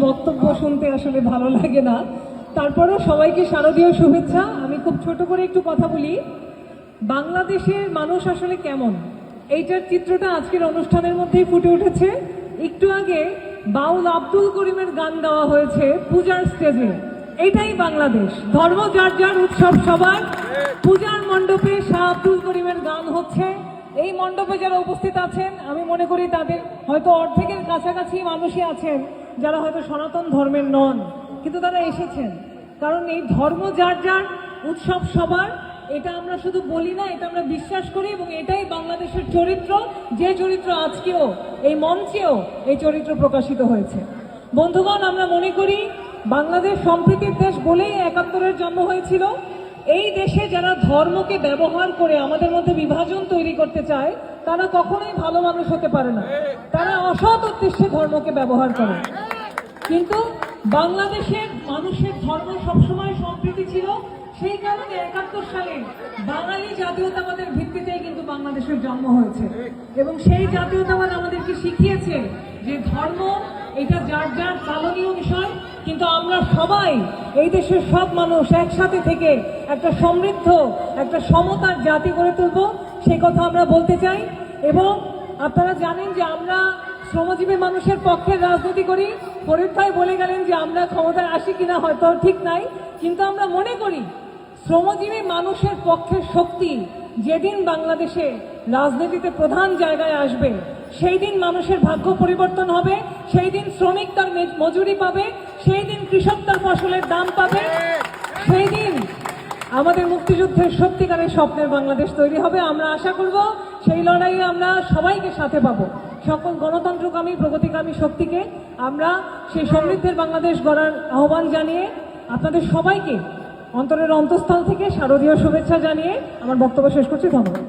বক্তব্য শুনতে আসলে ভালো লাগে না। তারপরেও সবাইকে শারদীয় শুভেচ্ছা। আমি খুব ছোট করে একটু কথা বলি। বাংলাদেশের মানুষ আসলে কেমন, এইটার চিত্রটা আজকের অনুষ্ঠানের মধ্যেই ফুটে উঠেছে। একটু আগে বাউল আব্দুল করিমের গান গাওয়া হয়েছে পূজার স্টেজে। এটাই বাংলাদেশ, ধর্ম যার যার, উৎসব সবার। পূজার মণ্ডপে শাহ আব্দুল করিমের গান হচ্ছে। এই মণ্ডপে যারা উপস্থিত আছেন, আমি মনে করি তাদের হয়তো অর্ধেকের কাছাকাছি মানুষই আছেন যারা হয়তো সনাতন ধর্মের নন, কিন্তু তারা এসেছেন। কারণ এই ধর্ম যার যার, উৎসব সবার, এটা আমরা শুধু বলি না, এটা আমরা বিশ্বাস করি, এবং এটাই বাংলাদেশের চরিত্র। যে চরিত্র আজকেও এই মঞ্চেও এই চরিত্র প্রকাশিত হয়েছে। বন্ধুগণ, আমরা মনে করি বাংলাদেশ সম্প্রীতির দেশ বলেই ৭১-এর জন্ম হয়েছিল। এই দেশে যারা ধর্মকে ব্যবহার করে আমাদের মধ্যে বিভাজন তৈরি করতে চায়, তারা কখনোই ভালো মানুষ হতে পারে না। তারা অসৎ উদ্দেশ্যে ধর্মকে ব্যবহার করে। কিন্তু বাংলাদেশের মানুষের ধর্ম সবসময় সম্প্রীতি ছিল। সেই কারণে ৭১ সালে বাঙালি জাতীয়তাবাদের ভিত্তিতেই কিন্তু বাংলাদেশের জন্ম হয়েছে, এবং সেই জাতীয়তাবাদ আমাদেরকে শিখিয়েছে যে ধর্ম এটা যার যার পালনীয় বিষয়, কিন্তু আমরা সবাই এই দেশের সব মানুষ একসাথে থেকে একটা সমৃদ্ধ, একটা সমতার জাতি গড়ে তুলব, সেই কথা আমরা বলতে চাই। এবং আপনারা জানেন যে আমরা শ্রমজীবী মানুষের পক্ষে রাজনীতি করি। ফরিদ ভাই বলে গেলেন যে আমরা ক্ষমতায় আসি কিনা হয়তো ঠিক নাই, কিন্তু আমরা মনে করি শ্রমজীবী মানুষের পক্ষের শক্তি যেদিন বাংলাদেশে রাজনীতিতে প্রধান জায়গায় আসবে, সেই দিন মানুষের ভাগ্য পরিবর্তন হবে, সেই দিন শ্রমিক তার মজুরি পাবে, সেই দিন কৃষক তার ফসলের দাম পাবে, সেই দিন আমাদের মুক্তিযুদ্ধের সত্যিকারের স্বপ্নের বাংলাদেশ তৈরি হবে। আমরা আশা করব সেই লড়াইয়ে আমরা সবাইকে সাথে পাবো। সকল গণতন্ত্রকামী, প্রগতিকামী শক্তিকে আমরা সেই সমৃদ্ধের বাংলাদেশ গড়ার আহ্বান জানিয়ে আপনাদের সবাইকে অন্তরের অন্তঃস্থল থেকে শারদীয় শুভেচ্ছা জানিয়ে আমার বক্তব্য শেষ করছি। ধন্যবাদ।